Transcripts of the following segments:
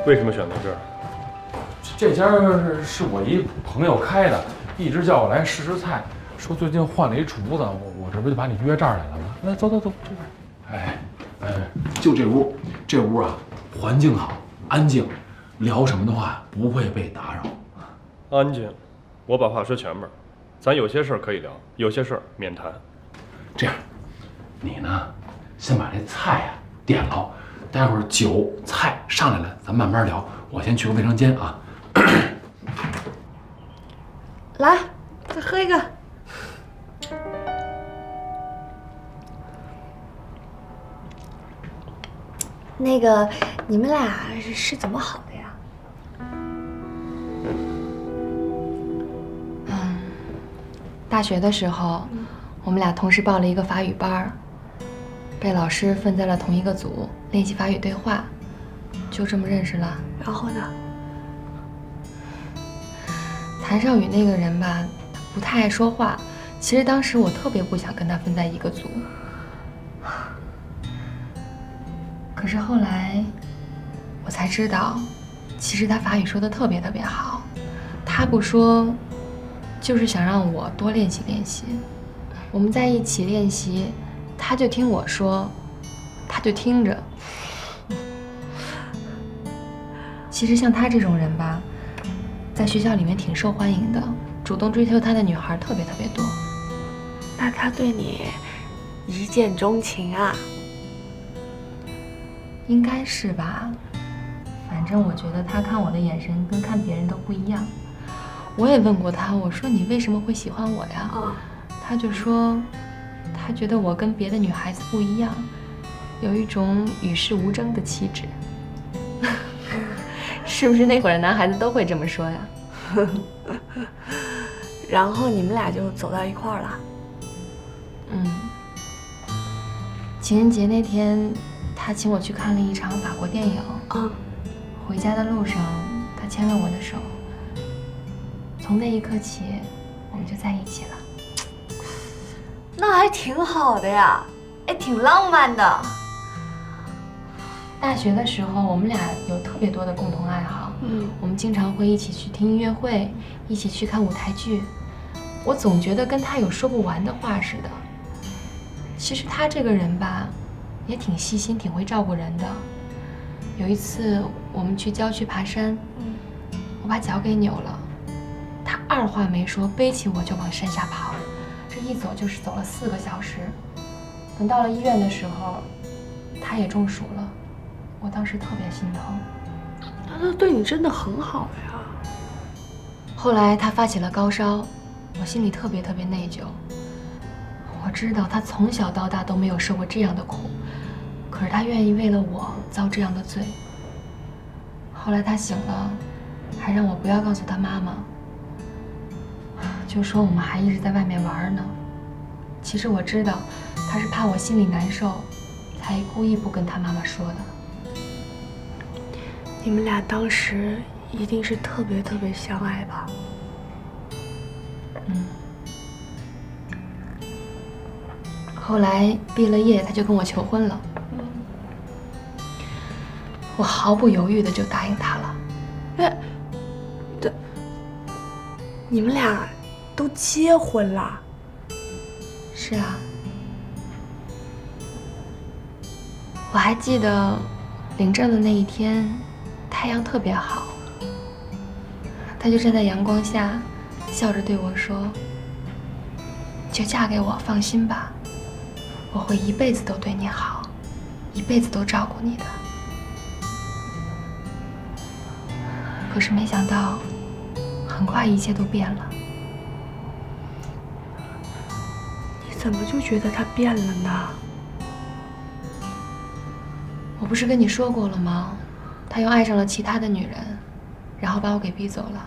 为什么选择这儿？这家是我一朋友开的，一直叫我来试试菜，说最近换了一厨子，我这不就把你约这儿来了吗？来，走，这边。就这屋，这屋啊，环境好，安静，聊什么的话不会被打扰。安静，我把话说前面，咱有些事儿可以聊，有些事儿免谈。这样，你呢，先把这菜啊点了，待会儿酒菜上来了，咱慢慢聊。我先去个卫生间啊。来，再喝一个。那个，你们俩是怎么好的呀？大学的时候，我们俩同时报了一个法语班，被老师分在了同一个组，练习法语对话，就这么认识了。然后呢？谭少宇那个人吧，他不太爱说话。其实当时我特别不想跟他分在一个组，可是后来我才知道，其实他法语说的特别好。他不说，就是想让我多练习练习。我们在一起练习，他就听我说，他就听着。其实像他这种人吧，在学校里面挺受欢迎的，主动追求他的女孩特别多。那他对你一见钟情啊？应该是吧，反正我觉得他看我的眼神跟看别人都不一样。我也问过他，我说你为什么会喜欢我呀？他就说，他觉得我跟别的女孩子不一样，有一种与世无争的气质。是不是那会儿的男孩子都会这么说呀？然后你们俩就走到一块儿了。情人节那天，他请我去看了一场法国电影。回家的路上，他牵了我的手。从那一刻起，我们就在一起了。那还挺好的呀，哎，挺浪漫的。大学的时候，我们俩有特别多的共同爱好。我们经常会一起去听音乐会，一起去看舞台剧。我总觉得跟他有说不完的话似的。其实他这个人吧，也挺细心，挺会照顾人的。有一次我们去郊区爬山，我把脚给扭了，他二话没说，背起我就往山下跑，这一走就是走了4个小时。等到了医院的时候，他也中暑了，我当时特别心疼。那他对你真的很好呀。后来他发起了高烧，我心里特别内疚。我知道他从小到大都没有受过这样的苦，可是他愿意为了我遭这样的罪。后来他醒了，还让我不要告诉他妈妈，就说我们还一直在外面玩呢。其实我知道他是怕我心里难受，才故意不跟他妈妈说的。你们俩当时一定是特别相爱吧？后来毕了业，他就跟我求婚了。我毫不犹豫的就答应他了。你们俩都结婚了？是啊。我还记得领证的那一天，太阳特别好，他就站在阳光下，笑着对我说：“就嫁给我，放心吧，我会一辈子都对你好，一辈子都照顾你的。”可是没想到，很快一切都变了。你怎么就觉得他变了呢？我不是跟你说过了吗？他又爱上了其他的女人，然后把我给逼走了。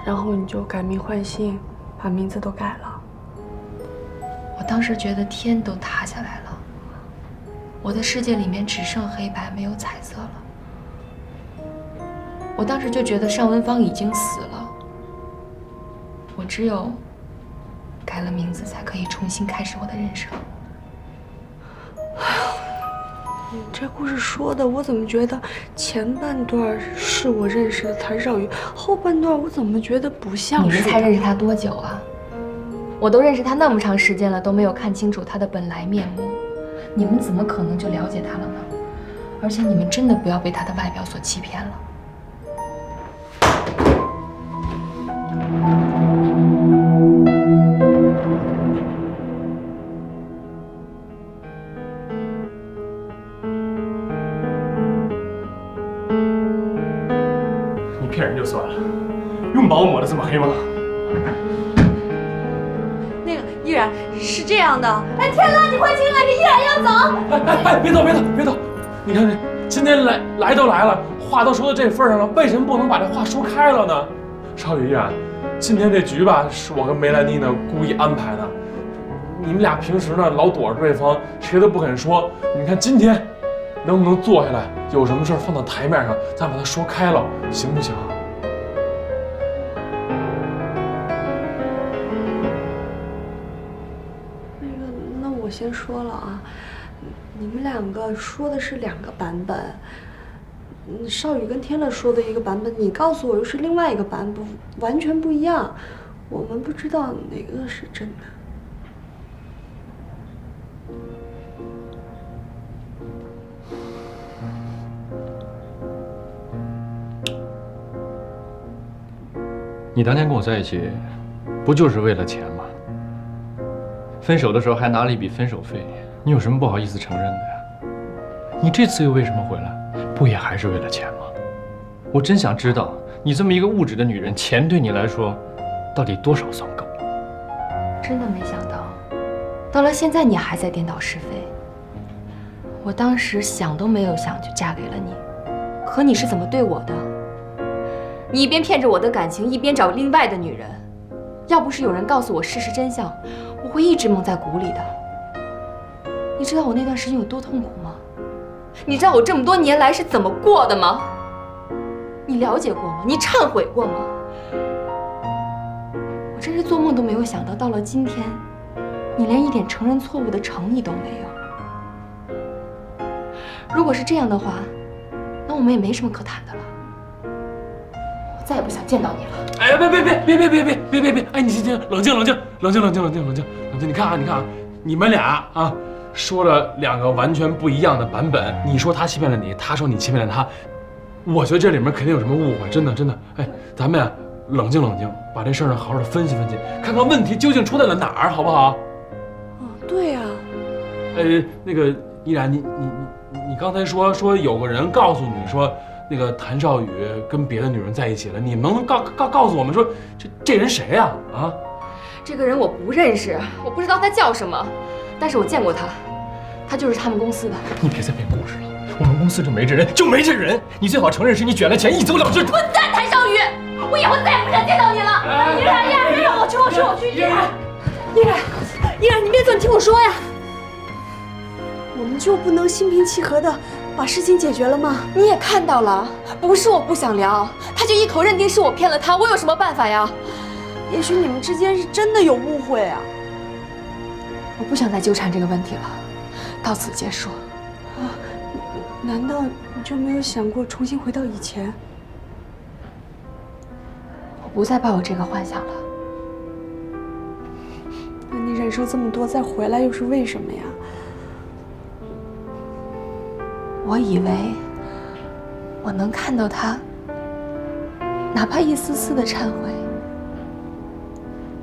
然后你就改名换姓，把名字都改了。我当时觉得天都塌下来了，我的世界里面只剩黑白，没有彩色了。我当时就觉得尚文芳已经死了，我只有改了名字，才可以重新开始我的人生。你这故事说的，我怎么觉得前半段是我认识的谭少宇，后半段我怎么觉得不像是？你们才认识他多久啊？我都认识他那么长时间了，都没有看清楚他的本来面目，你们怎么可能就了解他了呢？而且你们真的不要被他的外表所欺骗了。你骗人就算了，用把我抹得这么黑吗？那个依然是这样的，哎，天乐，你快进来，这依然要走。哎，别走！你看这今天来都来了，话都说到这份上了，为什么不能把这话说开了呢？少宇啊，今天这局吧，是我跟梅兰妮呢故意安排的。你们俩平时呢老躲着对方，谁都不肯说。你看今天能不能坐下来，有什么事放到台面上，咱把它说开了，行不行？那我先说了啊，你们两个说的是2个版本。少宇跟天乐说的一个版本，你告诉我又是另外一个版本，完全不一样。我们不知道哪个是真的。你当年跟我在一起，不就是为了钱吗？分手的时候还拿了一笔分手费，你有什么不好意思承认的呀？你这次又为什么回来？不也还是为了钱吗？我真想知道，你这么一个物质的女人，钱对你来说，到底多少算够？真的没想到，到了现在你还在颠倒是非。我当时想都没有想就嫁给了你，可你是怎么对我的？你一边骗着我的感情，一边找另外的女人。要不是有人告诉我事实真相，我会一直蒙在鼓里的。你知道我那段时间有多痛苦吗？你知道我这么多年来是怎么过的吗？你了解过吗？你忏悔过吗？我真是做梦都没有想到，到了今天，你连一点承认错误的诚意都没有。如果是这样的话，那我们也没什么可谈的了。我再也不想见到你了。哎，别！哎，你先冷静！你看啊，你们俩啊，说了2个完全不一样的版本。你说他欺骗了你，他说你欺骗了他。我觉得这里面肯定有什么误会，真的。哎，咱们呀，冷静，把这事儿呢好好的分析，看看问题究竟出在了哪儿，好不好？对呀。那个依然，你刚才说有个人告诉你说，那个谭少宇跟别的女人在一起了，你能告诉我们说这人谁呀？啊？这个人我不认识，我不知道他叫什么，但是我见过他，他就是他们公司的。你别再编故事了，我们公司就没这人，你最好承认是你卷了钱，一走了之。混蛋，谭少宇，我以后再也不想见到你了。依然，让我去。依然，你别走，你听我说呀。我们就不能心平气和的把事情解决了吗？你也看到了，不是我不想聊，他就一口认定是我骗了他，我有什么办法呀？也许你们之间是真的有误会啊。我不想再纠缠这个问题了，到此结束。难道你就没有想过重新回到以前？我不再抱有这个幻想了。那你忍受这么多再回来又是为什么呀？我以为我能看到他，哪怕一丝丝的忏悔。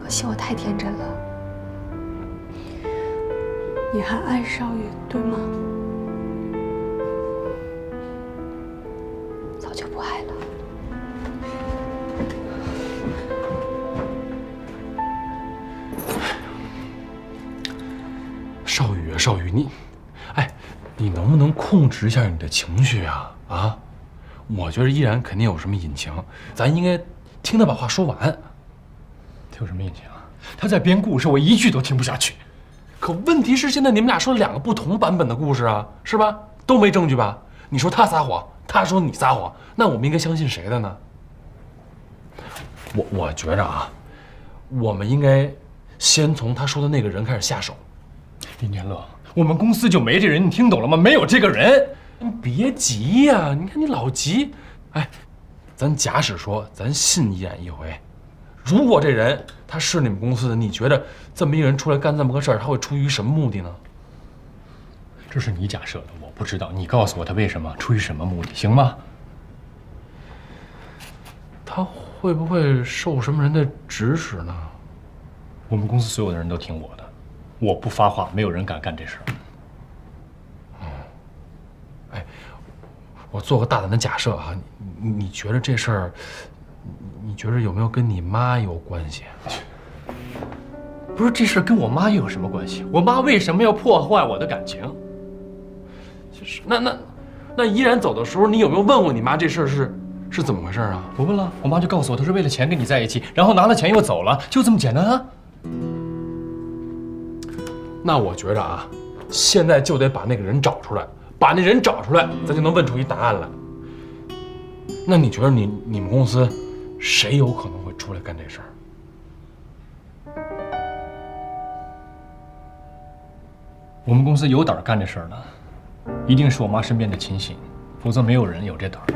可惜我太天真了。你还爱少宇，对吗？早就不爱了。少宇，你能不能控制一下你的情绪啊？啊，我觉得依然肯定有什么隐情，咱应该听他把话说完。有什么隐情啊？他在编故事，我一句都听不下去。可问题是，现在你们俩说了2个不同版本的故事啊，是吧？都没证据吧？你说他撒谎，他说你撒谎，那我们应该相信谁的呢？我觉着啊，我们应该先从他说的那个人开始下手。林天乐，我们公司就没这人，你听懂了吗？没有这个人。你别急呀，你看你老急。哎，咱假使说咱信一眼一回，如果这人他是你们公司的，你觉得这么一个人出来干这么个事儿，他会出于什么目的呢？这是你假设的，我不知道。你告诉我他为什么，出于什么目的，行吗？他会不会受什么人的指使呢？我们公司所有的人都听我的，我不发话，没有人敢干这事儿。哎，我做个大胆的假设啊，你觉得这事儿，你觉得有没有跟你妈有关系？不是，这事儿跟我妈又有什么关系？我妈为什么要破坏我的感情？就是那依然走的时候，你有没有问过你妈这事儿是怎么回事啊？我问了，我妈就告诉我，她是为了钱跟你在一起，然后拿了钱又走了，就这么简单啊。那我觉得啊，现在就得把那个人找出来，把那人找出来，咱就能问出一答案来。那你觉得你们公司谁有可能会出来干这事儿？我们公司有胆干这事儿的，一定是我妈身边的亲信，否则没有人有这胆儿。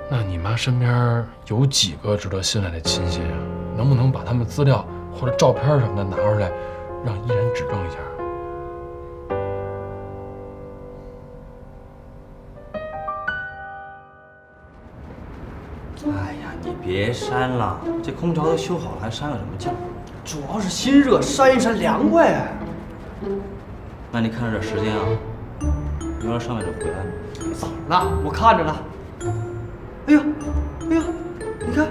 那你妈身边有几个值得信赖的亲信啊？能不能把他们资料或者照片什么的拿出来，让依然指证一下？哎呀，你别删了，这空调都修好了，还删个什么劲儿？主要是心热，扇一扇凉快啊。那你看着点时间啊，明儿上面就回来。早了，我看着了。哎呀，哎呀，你看